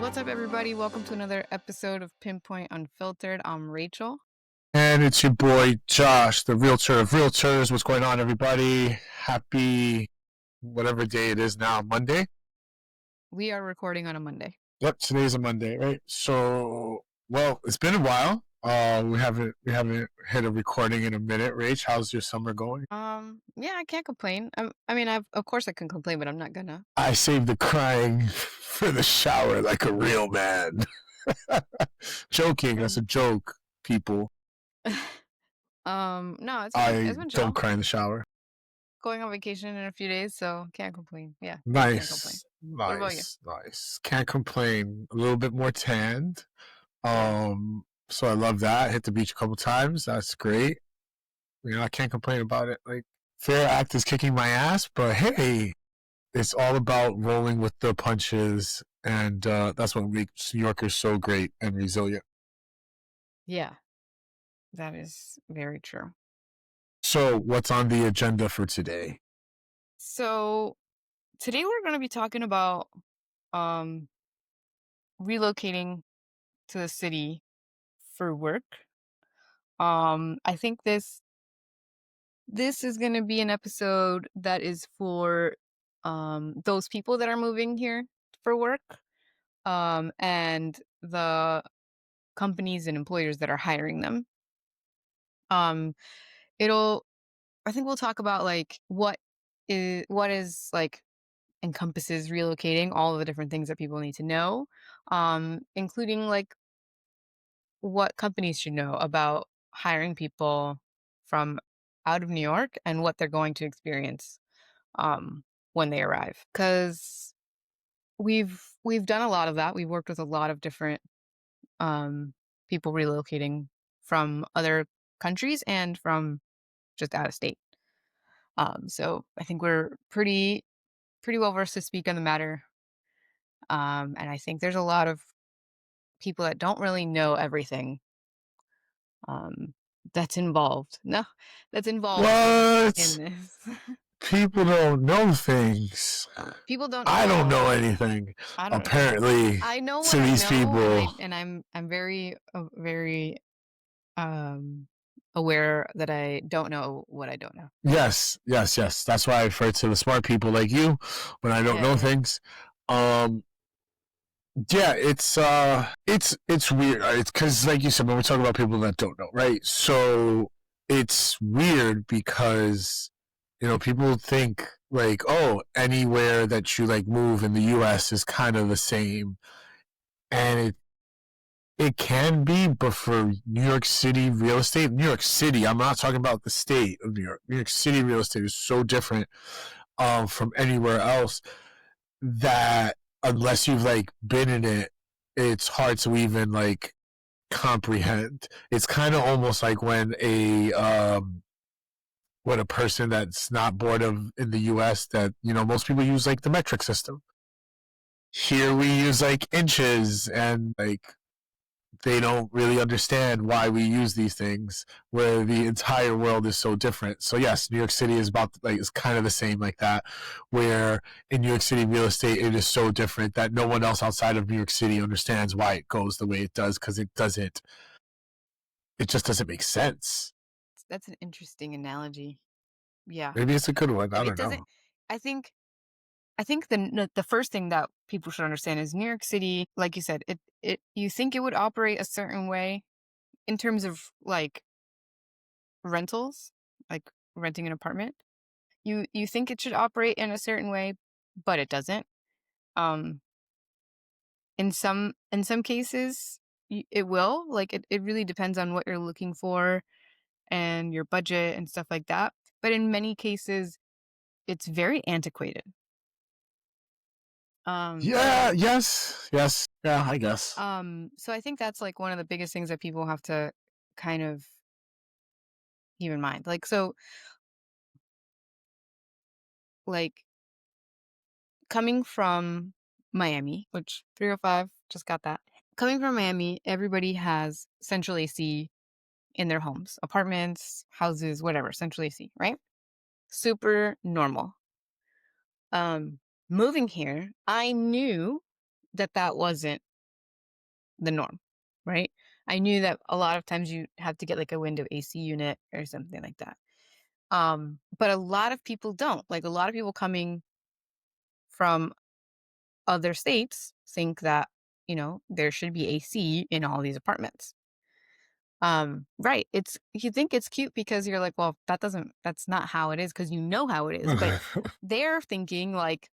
What's up, everybody? Welcome to another episode of Pinpointe Unfiltered. I'm Rachel. And it's your boy Josh, the realtor of realtors. What's going on, everybody? Happy whatever day it is now, Monday. We are recording on a Monday. Yep, today's a Monday, right? So, well, it's been a while. We haven't hit a recording in a minute. Rach, how's your summer going? Yeah, I can't complain. Of course I can complain, but I'm not gonna. I saved the crying for the shower like a real man. Joking, that's a joke, people. No, it's been I it's been don't chill. cry in the shower. Going on vacation in a few days, so can't complain. Yeah, can't complain. Nice, What about you? nice. Can't complain. A little bit more tanned. Yeah, So I love that. Hit the beach a couple times. That's great. I can't complain about it. Like, Fair Act is kicking my ass, but hey, it's all about rolling with the punches, and that's what makes New Yorkers so great and resilient. yeah, that is very true. So, what's on the agenda for today? So today we're going to be talking about um relocating to the city for work. I think this is going to be an episode that is for those people that are moving here for work, and the companies and employers that are hiring them. Um, it'll I think we'll talk about like what is like encompasses relocating, all of the different things that people need to know, including like what companies should know about hiring people from out of New York and what they're going to experience when they arrive. Because we've done a lot of that. We've worked with a lot of different people relocating from other countries and from just out of state. So I think we're pretty well versed to speak on the matter. And I think there's a lot of people that don't really know everything um, that's involved. No, that's involved in What? this. People don't know things. People don't I don't know. know anything, I don't. apparently, I know to what I these know, and people. I'm very um aware that I don't know what I don't know. Yes, yes, yes. That's why I refer to the smart people like you when I don't Yeah, know yeah, things. Um, yeah, it's weird. It's because, like you said, when we're talking about people that don't know, right? So it's weird because people think like, oh, anywhere that you like move in the U.S. is kind of the same, and it can be, but for New York City real estate, New York City, I'm not talking about the state of New York. New York City real estate is so different from anywhere else that unless you've like been in it, it's hard to even like comprehend. It's kind of almost like when a person that's not born of in the U.S. that most people use like the metric system. Here we use like inches and like they don't really understand why we use these things where the entire world is so different. So yes, New York City is about like is kind of the same like that, where in New York City real estate it is so different that no one else outside of New York City understands why it goes the way it does, because it just doesn't make sense. that's an interesting analogy. Yeah, Maybe it's a good one. I it don't doesn't. know. I think the first thing that people should understand is New York City, like you said, it you think it would operate a certain way in terms of like rentals, like renting an apartment. You think it should operate in a certain way, but it doesn't. Um, in some cases, it will. Like it really depends on what you're looking for and your budget and stuff like that. But in many cases, it's very antiquated. Yeah. Yes. Yes. Yeah. I guess. So I think that's like one of the biggest things that people have to kind of keep in mind. Like so, like coming from Miami, which 305 just got that. Coming from Miami, everybody has central AC in their homes, apartments, houses, whatever, central AC, right? Super normal. Um, moving here, I knew that that wasn't the norm, right? I knew that a lot of times you have to get like a window AC unit or something like that. But a lot of people don't. Like a lot of people coming from other states think that, there should be AC in all these apartments. Right. You think it's cute because you're like, well, that's not how it is because you know how it is. But they're thinking like,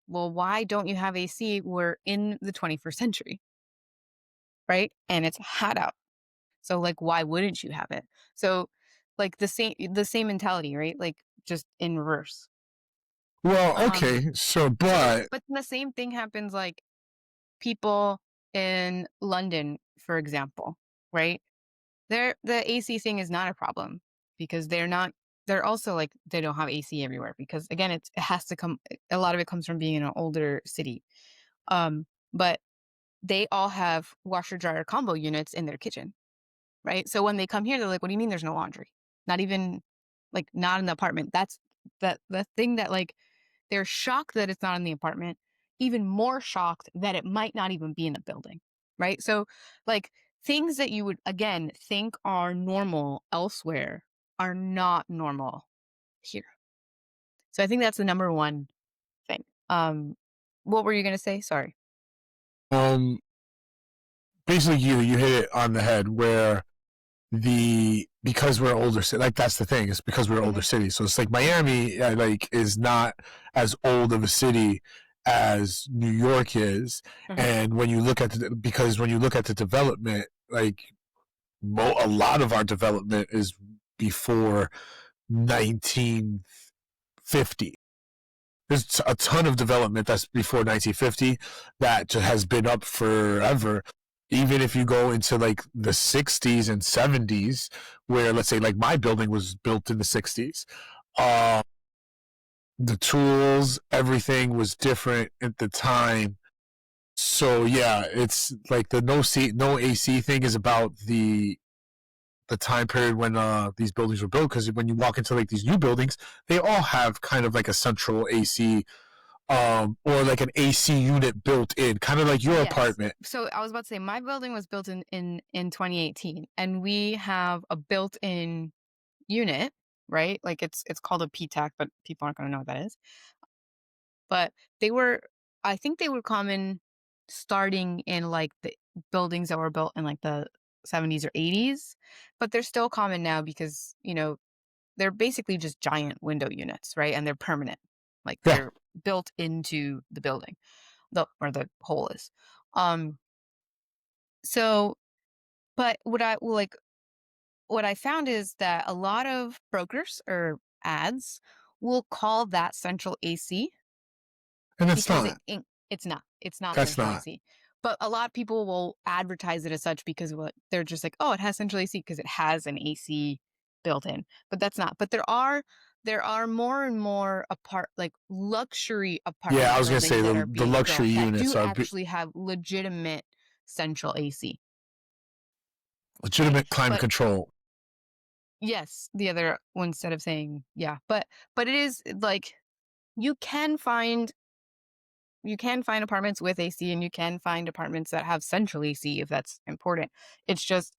well, why don't you have AC? We're in the 21st century, right? And it's hot out. So like why wouldn't you have it? So like the same mentality, right? Like just in reverse. Well, Um okay. So, but but but the same thing happens like people in London, for example, right? The AC thing is not a problem because they're also like they don't have AC everywhere because again it has to come a lot of it comes from being in an older city. But they all have washer dryer combo units in their kitchen, right? So when they come here, they're like, "What do you mean there's no laundry? Not even like not in the apartment." That's the thing that like they're shocked that it's not in the apartment, even more shocked that it might not even be in the building, right? So like things that you would again think are normal elsewhere are not normal here. So I think that's the number one thing. What were you gonna say? Sorry. um, basically, you hit it on the head where because we're older like that's the thing, it's because we're older Hmm. cities, so it's like Miami, like is not as old of a city as New York is. Hmm. And when you look at because when you look at the development, like a lot of our development is before 1950. There's a ton of development that's before 1950 that just has been up forever. Even if you go into like the 60s and 70s, where let's say like my building was built in the 60s, uh, the tools, everything was different at the time. So yeah, it's like the no AC thing is about the time period when these buildings were built. Because when you walk into like these new buildings, they all have kind of like a central AC, or like an AC unit built in, kind of like your Yes. apartment. So I was about to say my building was built in 2018, and we have a built-in unit, right? Like it's called a PTAC, but people aren't going to know what that is. But they were, I think they were common starting in like the buildings that were built in like the 70s or 80s, but they're still common now because, they're basically just giant window units, right? And they're permanent. Like Yeah, they're built into the building, the hole is. Um so but what I found is that a lot of brokers or ads will call that central AC and it's because not. it's not That's central not. AC. But a lot of people will advertise it as such because what they're just like, "Oh, it has central AC because it has an AC built in." But that's not. But there are more and more like luxury Yeah, I apartment was gonna say buildings that are the being luxury built that units do are actually have legitimate central AC, right? legitimate climate But control. yes, the other one instead of saying yeah, but it is like you can find you can find apartments with AC and you can find apartments that have central AC if that's important. It's just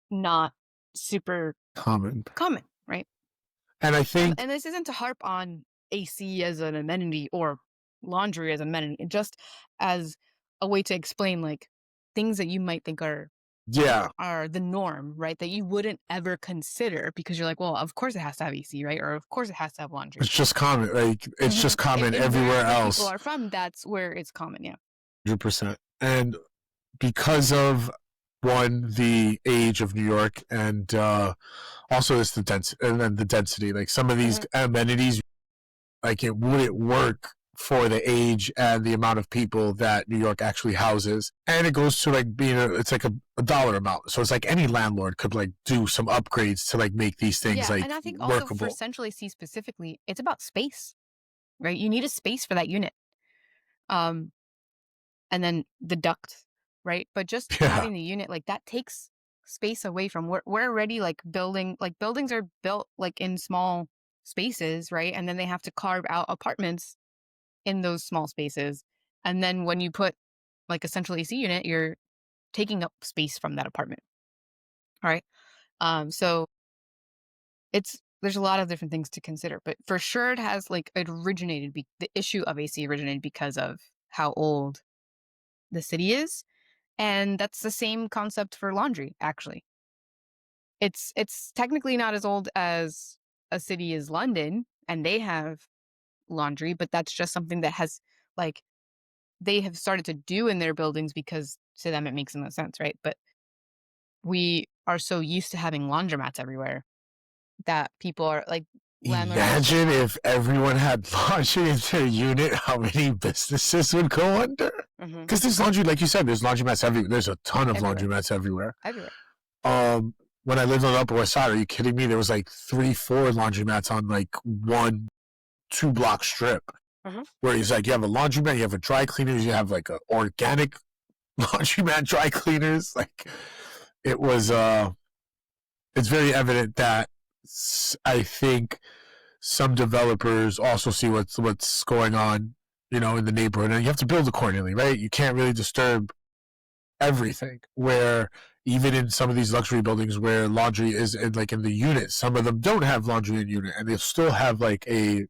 not super Common. common, right? And I And think, and this isn't to harp on AC as an amenity or laundry as an amenity, just as a way to explain like things that you might think yeah, are the norm, right? That you wouldn't ever consider because you're like, well, of course it has to have AC, right? Or of course it has to have laundry. it's just common. Like it's Hmm. just common In everywhere wherever people else. are from, that's where it's common. Yeah. 100%. And because of one, the age of New York, and also it's the density, and then the density. Like some of these Hmm. amenities, like it wouldn't work for the age and the amount of people that New York actually houses. And it goes to like it's like a dollar amount. So it's like any landlord could like do some upgrades to like make these things Yeah, like and I think also for workable. central AC specifically, it's about space, right? You need a space for that unit. Um, and then the duct, right? But just Yeah. having the unit like that takes space away from we're already like buildings are built like in small spaces, right? And then they have to carve out apartments in those small spaces. And then when you put like a central AC unit, taking up space from that apartment. All right. So there's a lot of different things to consider, but for sure the issue of AC originated because of how old the city is. And that's the same concept for laundry, actually. It's technically not as old as a city as London, and they have laundry, but that's just something that has like they have started to do in their buildings because to them it makes the most sense, right? But we are so used to having laundromats everywhere that people are like landlords are Imagine saying, if everyone had laundry in their unit, how many businesses would go under? hmm Because there's laundry, like you said, there's laundromats everywhere. There's a ton of everywhere, laundromats everywhere. everywhere. Um, when I lived on the Upper West Side, are you kidding me? There was like three, four laundromats on like one, 2 block strip. Hmm Where he's like, you have a laundromat, you have a dry cleaners, you have like a organic laundromat dry cleaners. Like it was, it's very evident that I think some developers also see what's going on, in the neighborhood, and you have to build accordingly, right? You can't really disturb everything. Where even in some of these luxury buildings where laundry is like in the unit, some of them don't have laundry in unit, and they still have like a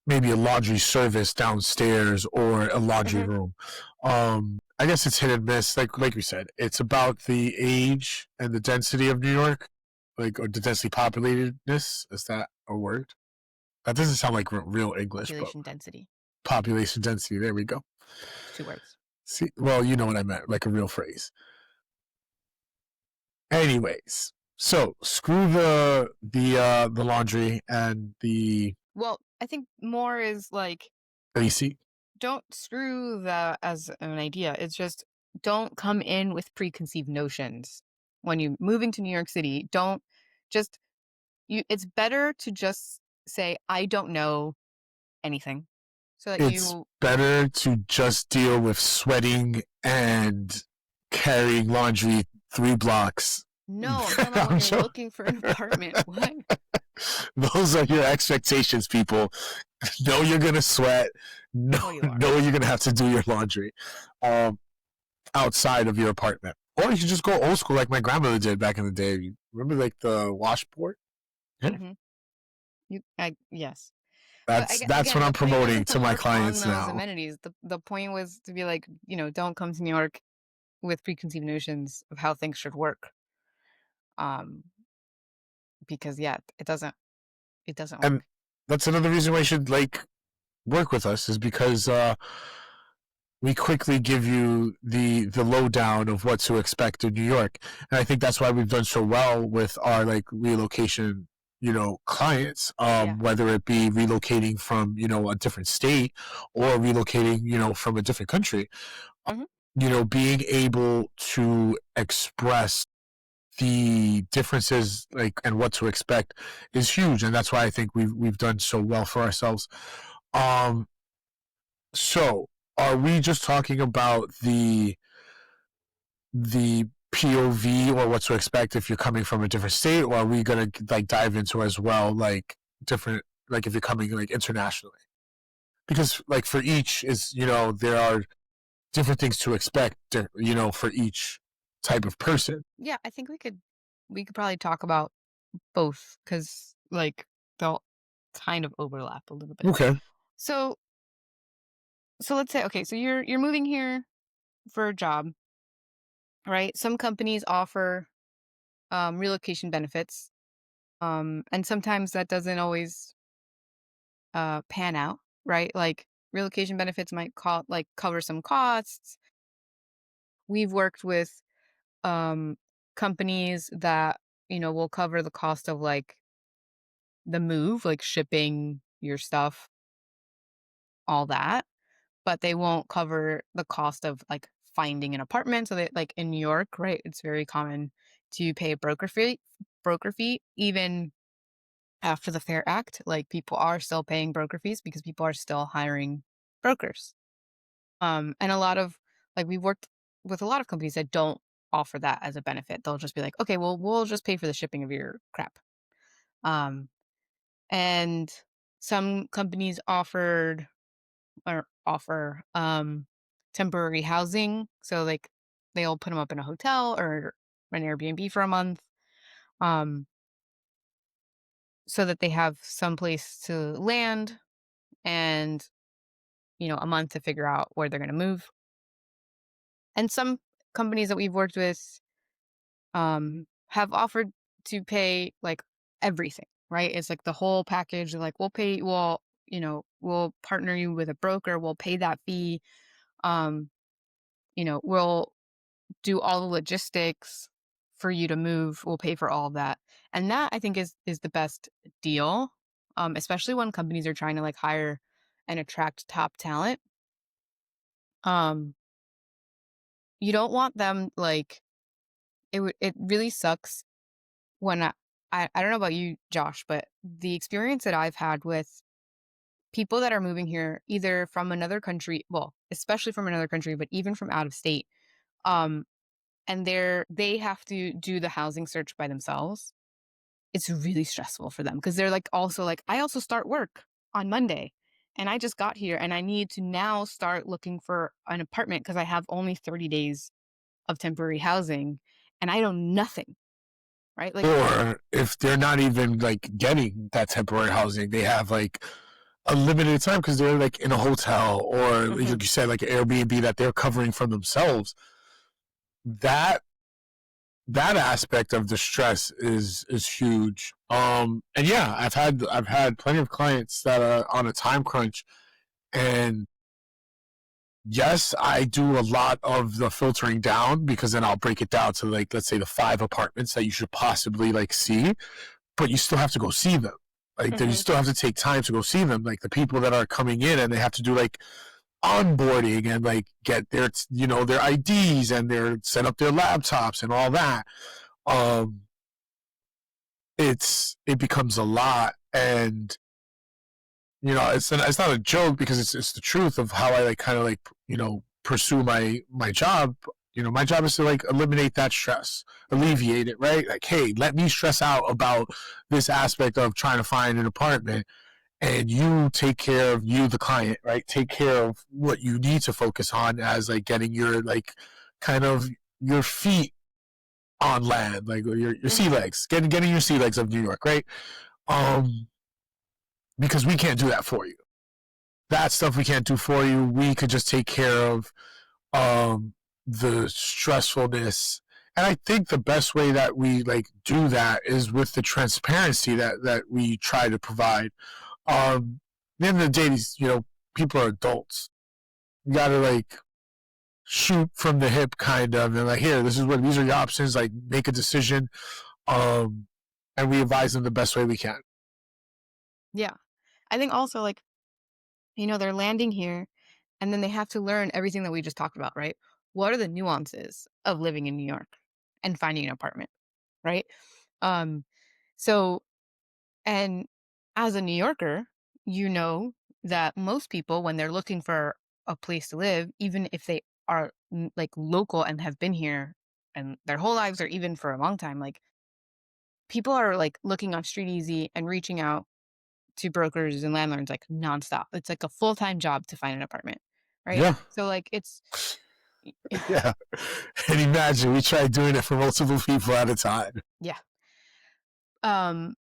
maybe a laundry service downstairs or a laundry hmm room. I guess it's hit and miss. Like we said, it's about the age and the density of New York, like or the density populatedness. Is that a word? That doesn't sound like real English, but Population density. population density. There we go. It's two words. See, well, you know what I meant, like a real phrase. Anyways, so screw the laundry and the Well, I think more is like AC. don't screw that as an idea. It's just don't come in with preconceived notions when you're moving to New York City. Don't just you. It's better to just say I don't know anything, so that It's you better to just deal with sweating and carrying laundry 3 blocks. no. I'm talking about when I'm you're so, looking for an apartment. What? those are your expectations, people. Know you're gonna sweat. Know, Oh, you are. know you're gonna have to do your laundry, um, outside of your apartment. Or you should just go old school like my grandmother did back in the day. You remember like the washboard? Yeah. Hmm I yes. But That's what again, I'm the point promoting wasn't to to my work on clients those now. amenities. The point was to be like, don't come to New York with preconceived notions of how things should work. Um, because yeah, it doesn't And work. that's another reason why you should like work with us is because we quickly give you the lowdown of what to expect in New York, and I think that's why we've done so well with our like relocation, clients. Yeah. Whether it be relocating from a different state or relocating from a different country, hmm being able to express the differences like and what to expect is huge, and that's why I think we've done so well for ourselves. Um, so, are we just talking about the POV or what to expect if you're coming from a different state, or are we gonna like dive into as well like different like if you're coming like internationally? Because like for each is there are different things to expect for each type of person. Yeah, I think we could probably talk about both because like they'll kind of overlap a little bit. Okay. So so let's say okay, so you're moving here for a job, right? Some companies offer relocation benefits, and sometimes that doesn't always pan out, right? Like relocation benefits might cover some costs. We've worked with um, companies that will cover the cost of like the move, like shipping your stuff, all that, but they won't cover the cost of like finding an apartment. So that like in New York, right, it's very common to pay a broker fee even after the Fair Act. Like people are still paying broker fees because people are still hiring brokers. And a lot of like we worked with a lot of companies that don't offer that as a benefit. They'll just be like, okay, well, we'll just pay for the shipping of your crap. Um, and some companies offer temporary housing. So like they'll put them up in a hotel or an Airbnb for a month, um, so that they have some place to land and, a month to figure out where they're gonna move. And some companies that we've worked with, have offered to pay, like, everything, right? It's like the whole package. They're like, we'll partner you with a broker, we'll pay that fee, um, we'll do all the logistics for you to move, we'll pay for all of that. And that I think is the best deal, especially when companies are trying to, like, hire and attract top talent. Um, you don't want them, like, it really sucks when I don't know about you, Josh, but the experience that I've had with people that are moving here either from another country, well, especially from another country, but even from out of state, um, and they have to do the housing search by themselves. It's really stressful for them because they're like also like, I also start work on Monday and I just got here and I need to now start looking for an apartment because I have only 30 days of temporary housing and I know nothing, right? Like, Or if they're not even like getting that temporary housing, they have like a limited time because they're like in a hotel or like mhm, you said, like an Airbnb that they're covering from themselves. That that aspect of the stress is huge. And yeah, I've had plenty of clients that are on a time crunch, and yes, I do a lot of the filtering down because then I'll break it down to like let's say the 5 apartments that you should possibly like see, but you still have to go see them. Like you mhm, still have to take time to go see them. Like the people that are coming in and they have to do like onboarding and like get their their IDs and their set up their laptops and all that. Um, it becomes a lot, and it's not a joke because it's the truth of how I like kind of like pursue my job. My job is to like eliminate that stress, mhm, alleviate it, right? Like, hey, let me stress out about this aspect of trying to find an apartment, and you take care of you, the client, right? Take care of what you need to focus on as like getting your like kind of your feet on land, like or your sea mhm. legs, getting your sea legs of New York, right? Um, because we can't do that for you. That stuff we can't do for you. We could just take care of um the stressfulness. And I think the best way that we like do that is with the transparency that we try to provide. At the end of the day, these people are adults. You gotta like shoot from the hip, kind of, and like, here, these are your options. Like, make a decision. Um, and we advise them the best way we can. Yeah. I think also, like, they're landing here and then they have to learn everything that we just talked about, right? What are the nuances of living in New York and finding an apartment, right? Um, so, and as a New Yorker, you know that most people, when they're looking for a place to live, even if they are like local and have been here and their whole lives or even for a long time, like people are like looking on Street Easy and reaching out to brokers and landlords like nonstop. It's like a full-time job to find an apartment, right? Yeah, So like it's yeah. And imagine we tried doing it for multiple people at a time. yeah. Um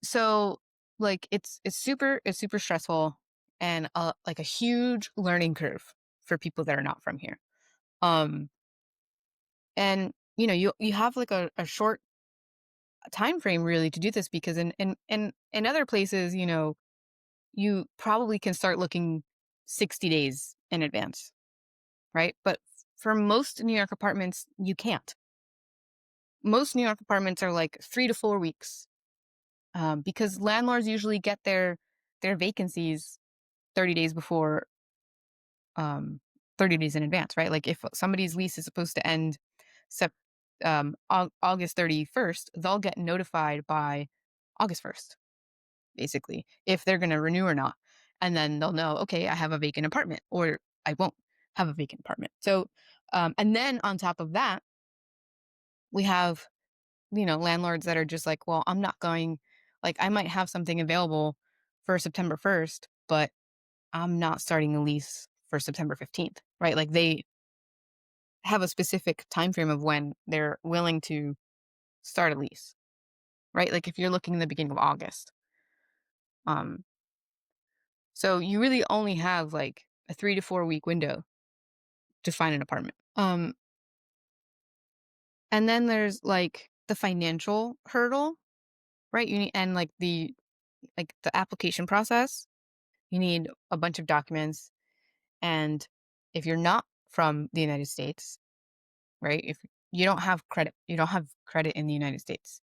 so like it's super stressful and like a huge learning curve for people that are not from here. Um and you have like a short time frame really to do this because in other places, you probably can start looking 60 days in advance, right? But for most New York apartments, you can't. Most New York apartments are like 3 to 4 weeks, because landlords usually get their vacancies 30 days before, um, 30 days in advance, right? Like if somebody's lease is supposed to end sep- August 31st, they'll get notified by August 1st, basically, if they're going to renew or not. And then they'll know, okay, I have a vacant apartment or I won't have a vacant apartment. So, and then on top of that, we have, landlords that are just like, well, I'm not going, like, I might have something available for September 1st, but I'm not starting a lease for September 15th, right? Like have a specific time frame of when they're willing to start a lease, right? Like if you're looking in the beginning of August. Um, so you really only have like a 3 to 4 week window to find an apartment. And then there's like the financial hurdle, right? You need and like the application process. You need a bunch of documents, and if you're not from the United States, right? If you don't have credit in the United States,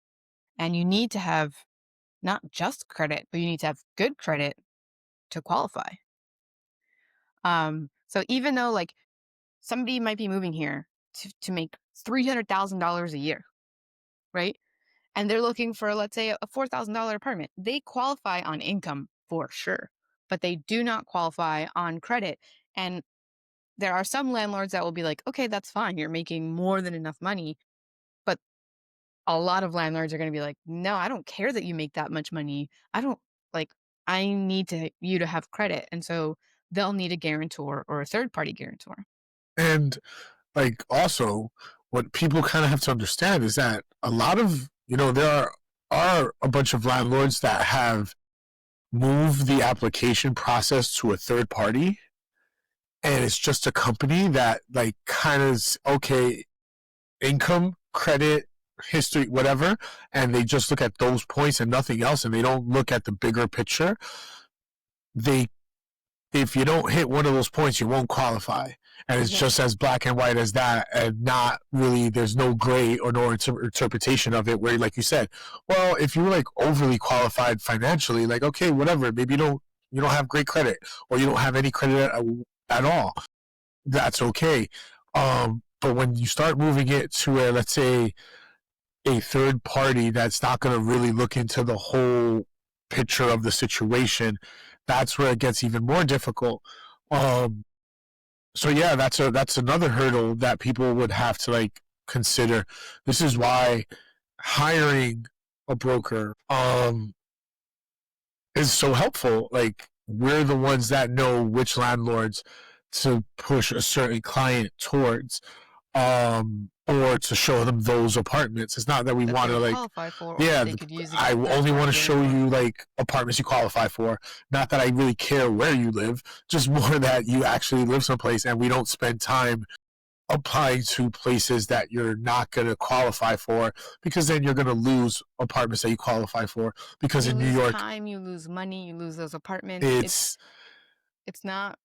and you need to have not just credit, but you need to have good credit to qualify. So even though like somebody might be moving here to make $300,000 a year, right? And they're looking for, let's say, a $4,000 apartment. They qualify on income for sure, but they do not qualify on credit. And there are some landlords that will be like, okay, that's fine. You're making more than enough money. But a lot of landlords are going to be like, no, I don't care that you make that much money. I don't like, I need you to have credit. And so they'll need a guarantor or a third party guarantor. And like also what people kind of have to understand is that a lot of, there are a bunch of landlords that have moved the application process to a third party, and it's just a company that like kind of okay, income, credit, history, whatever, and they just look at those points and nothing else, and they don't look at the bigger picture. They If you don't hit one of those points, you won't qualify. And it's Yeah. just as black and white as that, and not really, there's no gray or no interpretation of it where, like you said, well, if you're like overly qualified financially, like, okay, whatever, maybe you don't have great credit or you don't have any credit at all. That's okay. But when you start moving it to a, let's say, a third party that's not going to really look into the whole picture of the situation, that's where it gets even more difficult. Um, so yeah, that's another hurdle that people would have to like consider. This is why hiring a broker is so helpful. Like we're the ones that know which landlords to push a certain client towards, or to show them those apartments. It's not that we That they want to would like, qualify for or that yeah, they could use I a third only want party to show guarantor. you like apartments you qualify for. Not that I really care where you live, just more that you actually live someplace and we don't spend time applying to places that you're not going to qualify for, because then you're going to lose apartments that you qualify for. Because You in New lose York, time, you lose money, you lose those apartments. it's It's not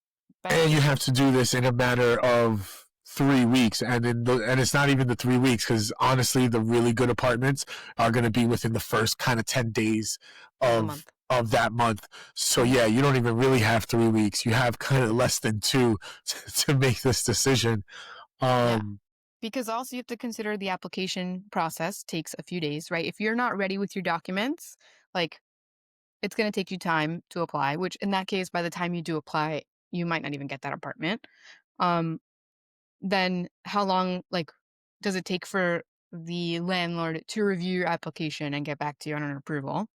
and you have beneficial. to do this in a matter of 3 weeks, and it's not even the 3 weeks, because honestly the really good apartments are going to be within the first kind of 10 days Of the of month. that month. So Mhm. yeah, you don't even really have 3 weeks, you have kind of less than two to make this decision. Yeah. um Because also you have to consider the application process takes a few days, right? If you're not ready with your documents, like it's going to take you time to apply, which in that case, by the time you do apply, you might not even get that apartment. Um, then how long, like, does it take for the landlord to review your application and get back to you on an approval?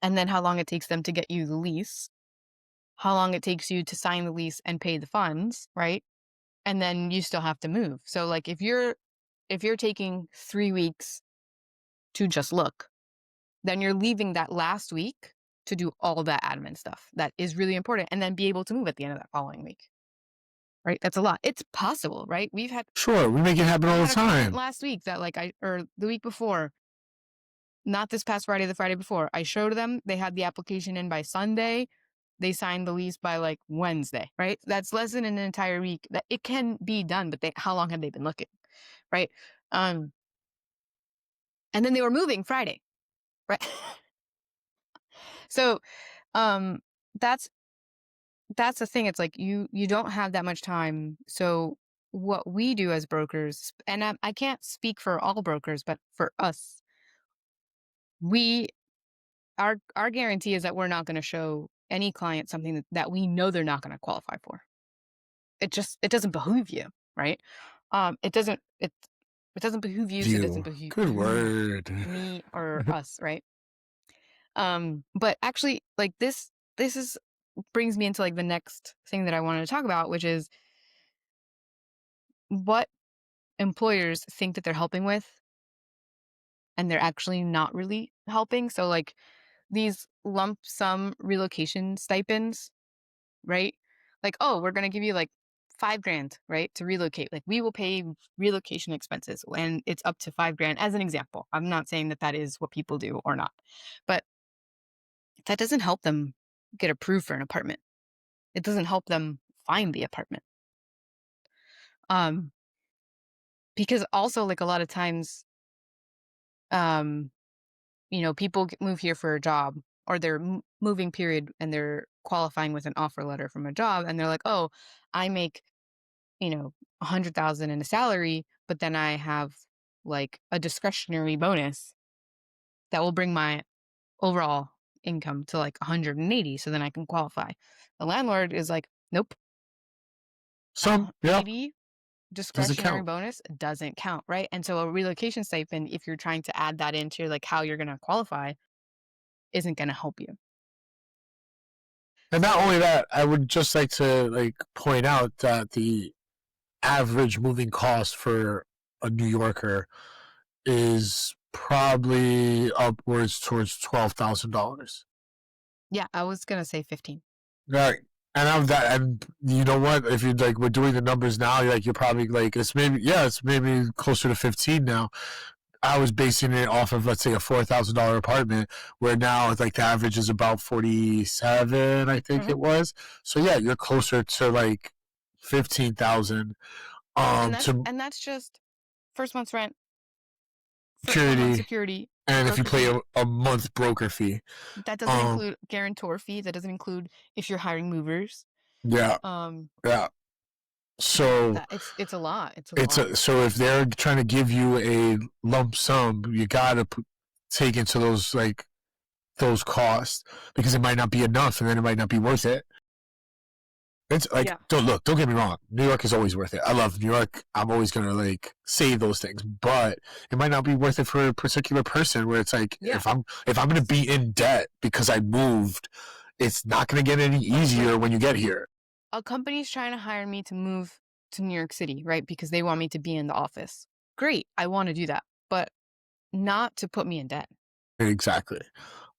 And then how long it takes them to get you the lease, how long it takes you to sign the lease and pay the funds, right? And then you still have to move. So like if you're taking 3 weeks to just look, then you're leaving that last week to do all that admin stuff that is really important and then be able to move at the end of that following week. Right? That's a lot. It's possible, right? sure, we make it happen I all the had a client time. last week that or the week before, not this past Friday, the Friday before. I showed them, they had the application in by Sunday. They signed the lease by like Wednesday, right? That's less than an entire week. That it can be done, but how long have they been looking? Right? Um, and then they were moving Friday, right? So, um, that's that's the thing. It's like you don't have that much time. So what we do as brokers, and I can't speak for all brokers, but for us, we our guarantee is that we're not going to show any client something that we know they're not going to qualify for. It doesn't behoove you, right? It doesn't behoove you, so it doesn't You, good behoove word. me or us, right? But actually, like this is brings me into like the next thing that I wanted to talk about, which is what employers think that they're helping with, and they're actually not really helping. So, like, these lump sum relocation stipends, right? Like, "Oh, we're gonna give you, like, 5 grand, right, to relocate. Like, we will pay relocation expenses," and it's up to 5 grand as an example. I'm not saying that that is what people do or not, but that doesn't help them get approved for an apartment. It doesn't help them find the apartment. Um, because also, like, a lot of times, um, people move here for a job, or they're moving period, and they're qualifying with an offer letter from a job, and they're like, "Oh, I make, 100,000 in a salary, but then I have, like, a discretionary bonus that will bring my overall income to, like, 180, so then I can qualify." The landlord is like, "Nope, that Some, yeah, 80 doesn't discretionary count. bonus doesn't count," right? And so a relocation stipend, if you're trying to add that into, like, how you're gonna qualify, isn't gonna help you. And not So only that, I would just like to like point out that the average moving cost for a New Yorker is probably upwards towards $12,000. yeah, I was gonna say 15. Right. And I'm that, and you know what? If you like, we're doing the numbers now. You're probably like, it's maybe, yeah, it's maybe closer to 15 now. I was basing it off of, let's say, a $4,000 apartment, where now like the average is about 47, I think Mhm. it was. So yeah, you're closer to like 15,000. And that's To and that's just first month's rent, for 1 month security, security, and if you broker pay fee. a month broker fee, That doesn't um, include guarantor fee, that doesn't include if you're hiring movers. yeah, Um, yeah. So that it's a lot, it's a it's lot. a so if they're trying to give you a lump sum, you gotta take into those like those costs, because it might not be enough, and then it might not be worth it. It's like, Yeah. don't get me wrong. New York is always worth it. I love New York. I'm always gonna like say those things, but it might not be worth it for a particular person. Where it's like, Yeah. if I'm gonna be in debt because I moved, it's not gonna get any Like, easier when you get here. a company's trying to hire me to move to New York City, right? Because they want me to be in the office. Great, I wanna do that, but not to put me in debt, Exactly.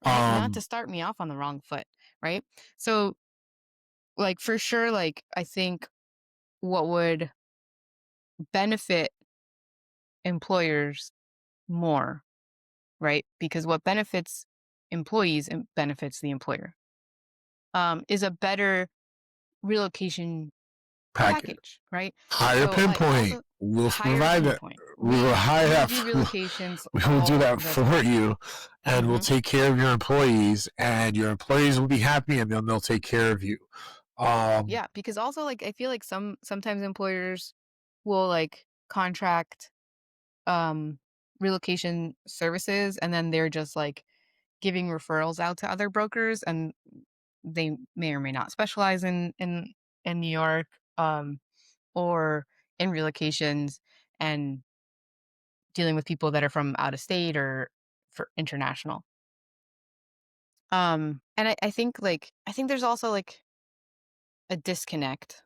right? Not to Um, start me off on the wrong foot, right? So, like, for sure, like, I think what would benefit employers more, right? Because what benefits employees and benefits the employer, is a better relocation package. package, right? Hire So I Pinpoint. also We'll hire provide that. Pinpoint. We will hire We that. do relocations We will do all that the for time. you, and we'll Hmm. take care of your employees, and your employees will be happy, and then they'll take care of you. Um, Yeah, because also, like, I feel like sometimes employers will, like, contract um relocation services, and then they're just, like, giving referrals out to other brokers, and they may or may not specialize in New York, or in relocations, and dealing with people that are from out of state or for international. And I think, like, I think there's also, like, a disconnect,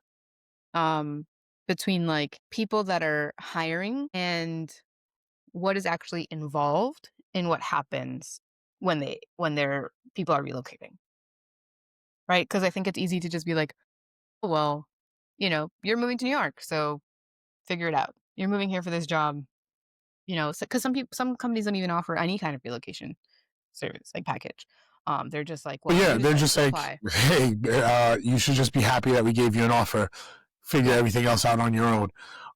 um between, like, people that are hiring and what is actually involved in what happens when their people are relocating, right? Because I think it's easy to just be like, "Oh, well, you're moving to New York, so figure it out. You're moving here for this job." Because some companies don't even offer any kind of relocation service, like, package. They're just like, but "Well, yeah, you they're decide just to like, apply." hey, you should just be happy that we gave you an offer. Figure Yeah, everything else out on your own.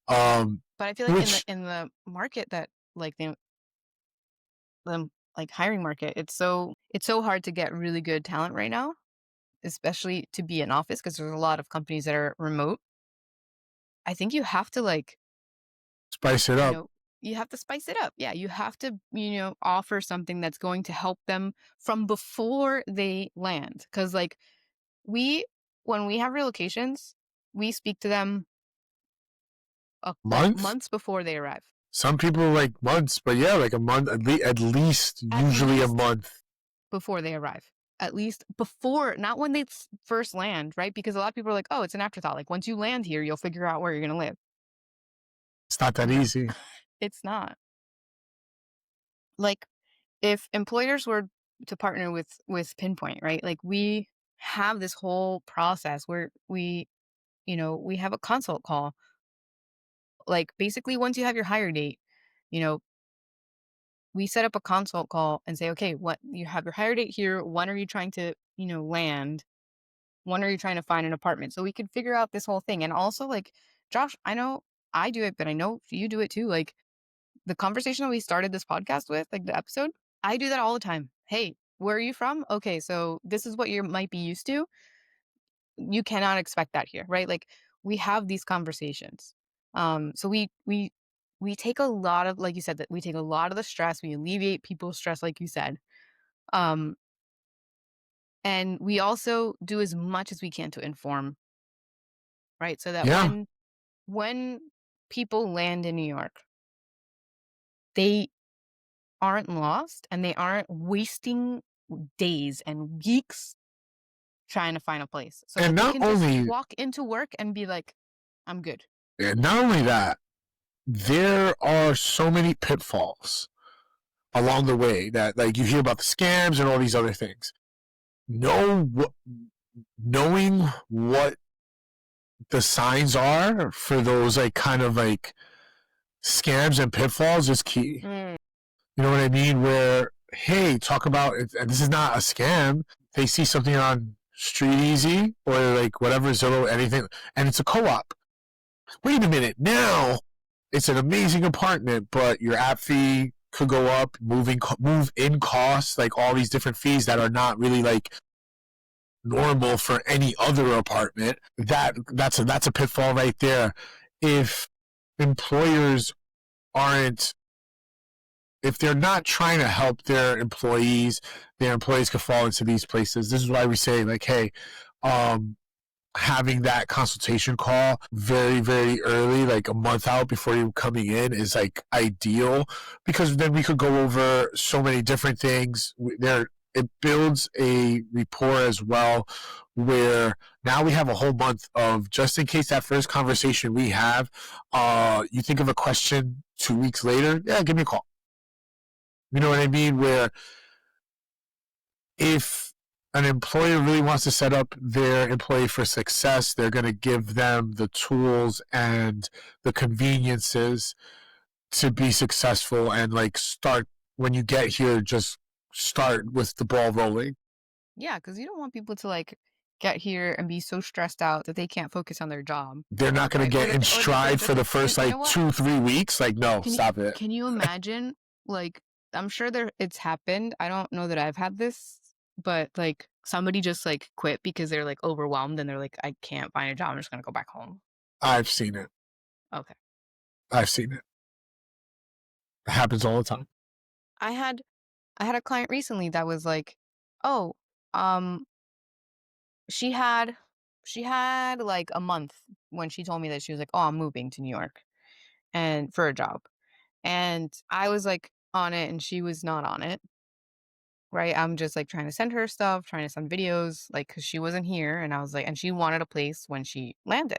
Um, but I feel like in the which in the market that, like, the like, hiring market, it's so hard to get really good talent right now, especially to be in office, because there's a lot of companies that are remote. I think you have to, like, spice it you up. know, you have to spice it up. Yeah, you have to, offer something that's going to help them from before they land. Because, like, we when we have relocations, we speak to them, like, Month? months before they arrive. Some people like months, but yeah, like a month, at least, At usually a least month. before they arrive. At least before, not when they first land, right? Because a lot of people are like, "Oh, it's an afterthought. Like, once you land here, you'll figure out where you're gonna live." It's not that No, easy. it's not. Like, if employers were to partner with Pinpoint, right? Like, we have this whole process where we have a consult call. Like, basically, once you have your hire date, you know, we set up a consult call and say, okay, what you have your hire date here. When are you trying to, land? When are you trying to find an apartment? So we could figure out this whole thing. And also, like, Josh, I know I do it, but I know you do it too. Like, the conversation that we started this podcast with, like the episode, I do that all the time. Hey, where are you from? Okay, so this is what you might be used to. You cannot expect that here, right? Like, we have these conversations. So we take a lot of, like you said, that we take a lot of the stress, we alleviate people's stress, like you said. Um, and we also do as much as we can to inform, right? So that Yeah. when people land in New York, they aren't lost and they aren't wasting days and weeks trying to find a place so And that they not can just only walk into work and be like, I'm good. and not only that, there are so many pitfalls along the way that like you hear about the scams and all these other things. Know what knowing what the signs are for those like kind of like scams and pitfalls is key. Mm, You know what I mean? Where hey, talk about it, and this is not a scam. They see something on Street Easy or like whatever Zillow, anything, and it's a co-op. Wait a minute, now it's an amazing apartment, but your app fee could go up, move in costs, like all these different fees that are not really like normal for any other apartment. That's a pitfall right there. If employers aren't if they're not trying to help their employees could fall into these places. This is why we say like, hey, um, having that consultation call very, very early, like a month out before you coming in, is like ideal because then we could go over so many different things. There, it builds a rapport as well, where now we have a whole month of just in case that first conversation we have, you think of a question 2 weeks later, yeah, give me a call. You know what I mean? Where if an employer really wants to set up their employee for success, they're going to give them the tools and the conveniences to be successful and like start when you get here, just start with the ball rolling. yeah, because you don't want people to like get here and be so stressed out that they can't focus on their job, They're not going to right? Or get that in they're stride just for the like, first you like know what? 2-3 weeks. Like, no, Can you stop it. can you imagine, like, I'm sure it's happened. I don't know that I've had this, but like somebody just like quit because they're like overwhelmed and they're like, I can't find a job. I'm just gonna go back home. I've seen it. Okay. I've seen it. It happens all the time. I had I had a client recently that was like, oh, um, she had she had like a month when she told me that she was like, oh, I'm moving to New York and for a job. And I was like on it and she was not on it. Right. I'm just like trying to send her stuff, trying to send videos, like, cause she wasn't here. And I was like, and she wanted a place when she landed.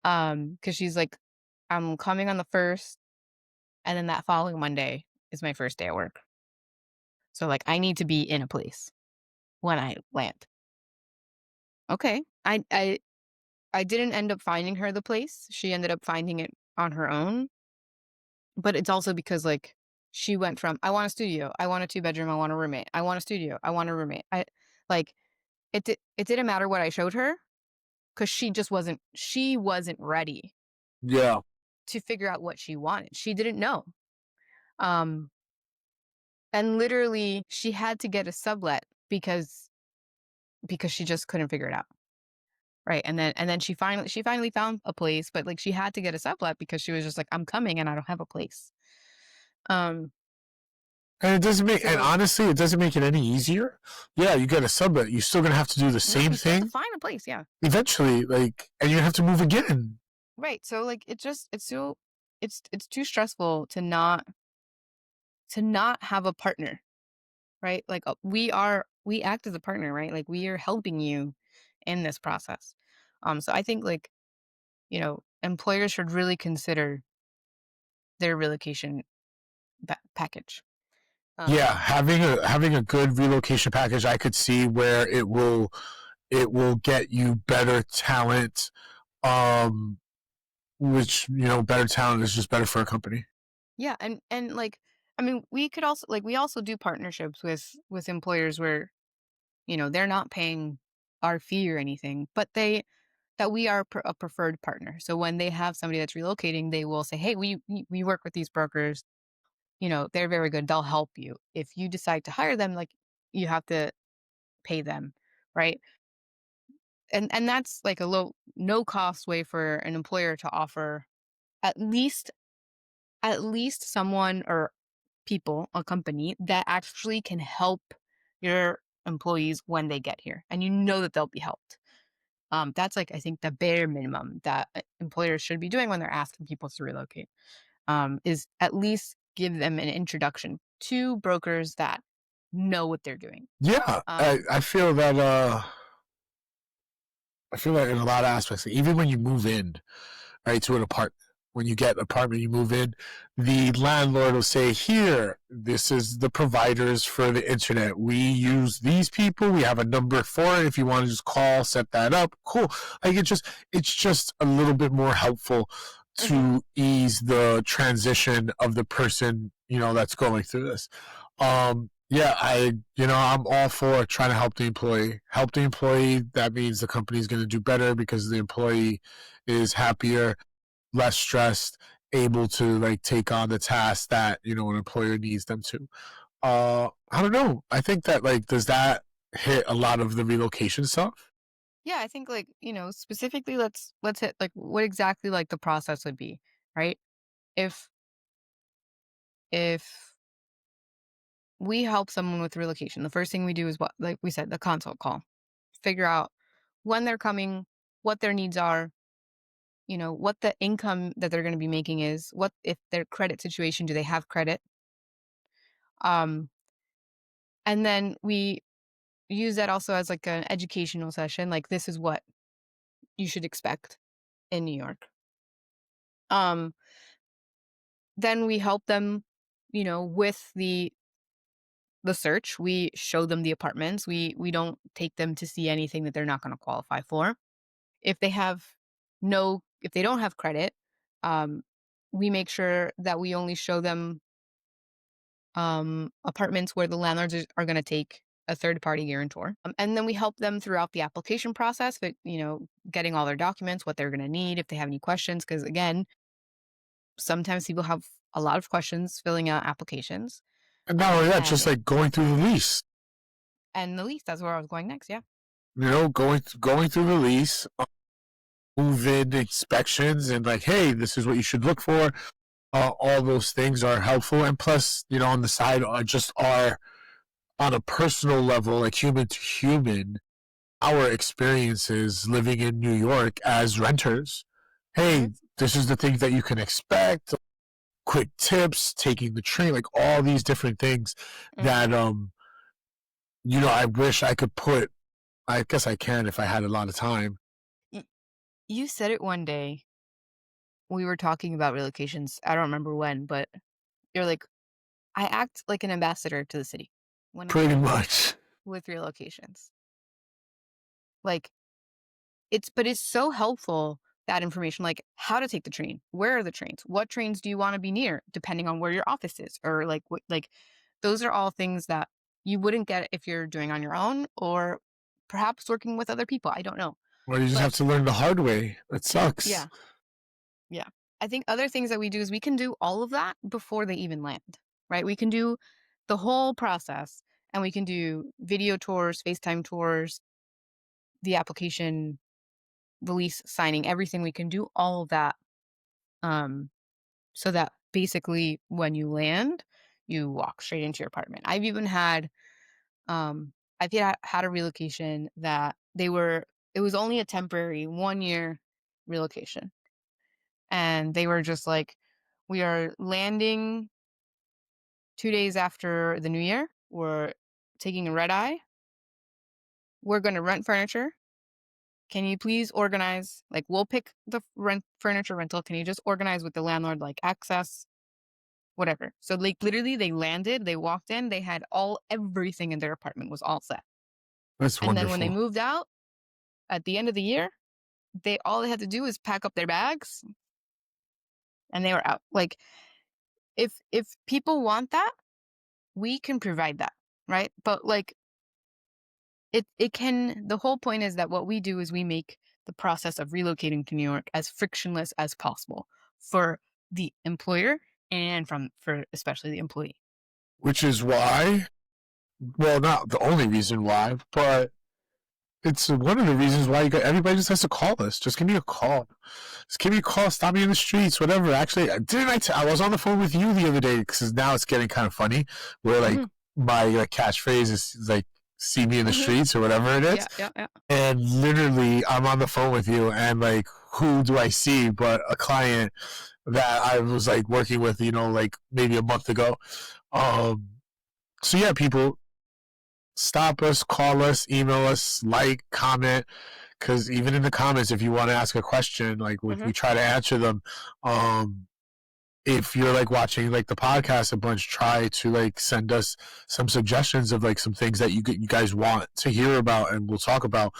Cause she's like, I'm coming on the first, and then that following Monday is my first day at work. So like I need to be in a place when I land. Okay. I didn't end up finding her the place. She ended up finding it on her own. But it's also because like she went from I want a studio, I want a 2 bedroom, I want a roommate, I want a studio, I want a roommate. I like it didn't matter what I showed her because she wasn't ready Yeah. to figure out what she wanted. She didn't know. Um and literally she had to get a sublet because she just couldn't figure it out. Right. And then she finally found a place, but like she had to get a sublet because she was just like, I'm coming and I don't have a place. Um And it doesn't make, and so honestly, it doesn't make it any easier. Yeah, you get a sublet. You're still gonna have to do the no, same you still have to thing find a place, yeah. eventually, like, and you have to move again. Right. So like it's too stressful to not have a partner, right? Like we act as a partner, right? Like we are helping you in this process. So I think like, employers should really consider their relocation package. Yeah, Um, having a good relocation package, I could see where it will get you better talent, um, which better talent is just better for a company. yeah, and like, I mean, we could also like we also do partnerships with employers where they're not paying our fee or anything, but that we are a preferred partner. So when they have somebody that's relocating, they will say, "Hey, we work with these brokers. They're very good. They'll help you. If you decide to hire them, like you have to pay them, right?" And that's like a low no cost way for an employer to offer at least someone or people, a company that actually can help your employees when they get here, and that they'll be helped. That's like I think the bare minimum that employers should be doing when they're asking people to relocate. Is at least give them an introduction to brokers that know what they're doing. Yeah, Um, I feel like in a lot of aspects, even when you move in, right, to an apartment. When you get an apartment, you move in, the landlord will say, here, this is the providers for the internet. We use these people. We have a number for it. If you want to just call, set that up. Cool. Like it's just a little bit more helpful mhm. to ease the transition of the person, that's going through this. Yeah, I'm all for trying to help the employee. Help the employee. That means the company's going to do better because the employee is happier, less stressed, able to like take on the task that an employer needs them to. I don't know. I think that like does that hit a lot of the relocation stuff? Yeah, I think like specifically, let's hit like what exactly like the process would be, right? If if we help someone with relocation, the first thing we do is what like we said, the consult call. Figure out when they're coming, what their needs are, what the income that they're going to be making is, what if their credit situation, do they have credit? Um, and then we use that also as like an educational session, like this is what you should expect in New York. Um, then we help them, with the search. We show them the apartments. We don't take them to see anything that they're not going to qualify for. If they have if they don't have credit, um, we make sure that we only show them apartments where the landlords are going to take a third party guarantor. And then we help them throughout the application process, but, getting all their documents, what they're going to need, if they have any questions. Because again, sometimes people have a lot of questions filling out applications. And not only that, just And like going through the lease. the least, that's where I was going next. Yeah. Going through the lease, move-in inspections, and like, hey, this is what you should look for. All those things are helpful, and plus, on the side are just our on a personal level, like human to human, our experiences living in New York as renters. Hmm. Hey, this is the things that you can expect. Quick tips, taking the train, like all these different things Hmm. that I wish I could put. I guess I can if I had a lot of time. You said it one day. We were talking about relocations. I don't remember when, but you're like, I act like an ambassador to the city when we Pretty help much. with relocations. Like but it's so helpful that information, like how to take the train, where are the trains, what trains do you want to be near, depending on where your office is, or like what, like those are all things that you wouldn't get if you're doing on your own or perhaps working with other people. I don't know, Or you just but have to learn the hard way. It sucks. yeah, yeah. I think other things that we do is we can do all of that before they even land, right? We can do the whole process and we can do video tours, FaceTime tours, the application, the lease signing, everything. We can do all of that. Um, so that basically when you land, you walk straight into your apartment. Um, I've had a relocation that it was only a temporary 1 year relocation. And they were just like, we are landing 2 days after the new year. We're taking a red eye. We're going to rent furniture, can you please organize? Like, we'll pick the furniture rental. Can you just organize with the landlord, like access, whatever?" So, like, literally, they landed, they walked in, they had everything in their apartment was all set. That's And then when they wonderful. moved out at the end of the year, they had to do is pack up their bags and they were out. Like, if people want that, we can provide that, right? But like, it can the whole point is that what we do is we make the process of relocating to New York as frictionless as possible for the employer and for especially the employee. Which is why, well, not the only reason why, but it's one of the reasons why everybody just has to call us. Just give me a call. Just give me a call. Stop me in the streets, whatever. Actually, I was on the phone with you the other day because now it's getting kind of funny. Where like Hmm. my catchphrase is like "see me in the Hmm. streets" or whatever it is, Yeah, yeah, yeah. and literally I'm on the phone with you, and like who do I see but a client that I was like working with, like maybe a month ago. Um, so yeah, people, stop us, call us, email us, like, comment, because even in the comments, if you want to ask a question, like we Hmm. try to answer them. Um, if you're like watching like the podcast a bunch, try to like send us some suggestions of like some things that you guys want to hear about, and we'll talk about.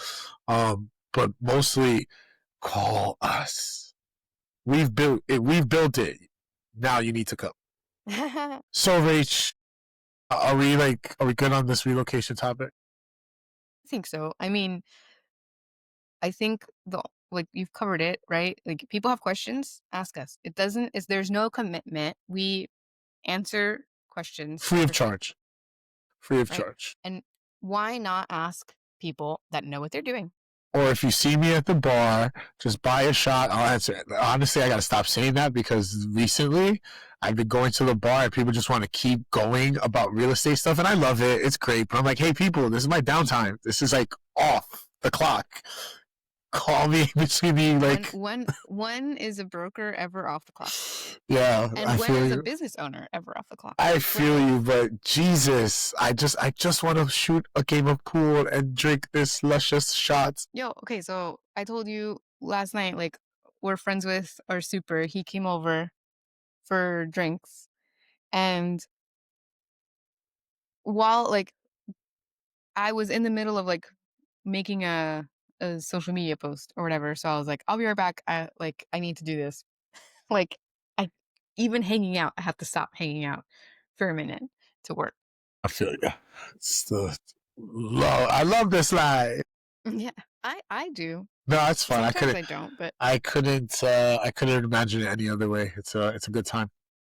But mostly call us. We've built it. We've built it. Now you need to come. I So, Rach, are we good on this relocation topic? think so. I mean, I think like you've covered it, right? Like, people have questions, ask us. It doesn't is there's no commitment. We answer questions Free of for free, charge. Free of right? charge. And why not ask people that know what they're doing? Or if you see me at the bar, just buy a shot. I'll answer it. Honestly, I got to stop saying that because recently I've been going to the bar and people just want to keep going about real estate stuff. And I love it. It's great. But I'm like, hey, people, this is my downtime. This is like off the clock. Call me between me. Like, When is a broker ever off the clock? yeah, And I when feel is a you. business owner ever off the clock? I When feel you, but Jesus, I just want to shoot a game of pool and drink this luscious shots. Yo, okay, so I told you last night, like, we're friends with our super. He came over for drinks, and while like I was in the middle of like making a social media post or whatever, so I was like, I'll be right back. I need to do this. Like, I even hanging out, I have to stop hanging out for a minute to work. I feel you. It's the love. I love this life. Yeah, I do. No, it's fun. I Sometimes couldn't. I don't, but I couldn't. I couldn't imagine it any other way. It's a good time.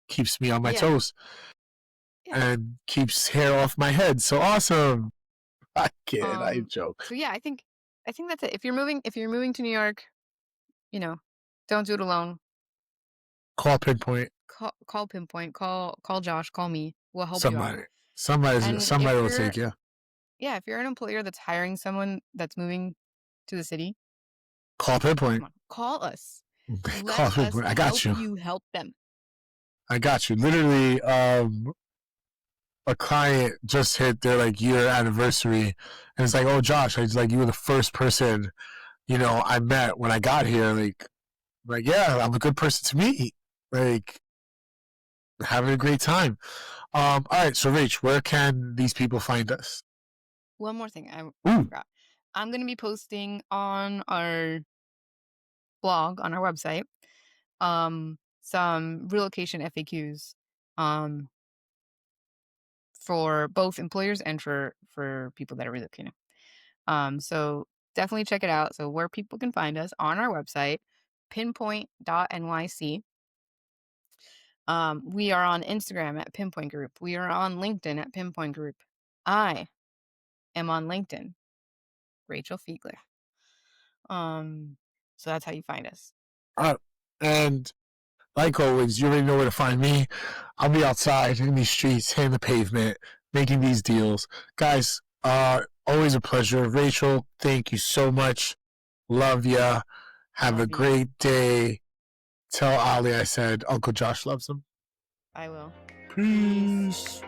Keeps me on my yeah, toes yeah. and keeps hair off my head. So awesome. I kid. I Um, joke. so yeah, I think that's it. If you're moving to New York, you know, don't do it alone. Call Pinpoint. Call Pinpoint. Call Josh. Call me. We'll help you out. Somebody. Somebody. And Somebody if will you're take you. yeah, if you're an employer that's hiring someone that's moving to the city, Call come Pinpoint. on, call us. Let Call us Pinpoint. I got help you. you help them. I got you. Literally, a client just hit their like year anniversary, and it's like, oh, Josh, I was like, you were the first person I met when I got here. Like, yeah, I'm a good person to meet. Like, having a great time. All right, so Rach, where can these people find us? One more thing I Ooh, forgot. I'm gonna be posting on our blog on our website some relocation FAQs um for both employers and for people that are relocating. So definitely check it out. So where people can find us on our website, pinpoint.nyc. We are on Instagram at Pinpoint Group. We are on LinkedIn at Pinpoint Group. I am on LinkedIn, Rachel Fiegler. So that's how you find us. uh, and like always, you already know where to find me. I'll be outside in these streets, hitting the pavement, making these deals, guys. Always a pleasure, Rachel. Thank you so much. Love ya. Have a Love you. great day. Tell Ali I said Uncle Josh loves him. I will. Peace. Peace.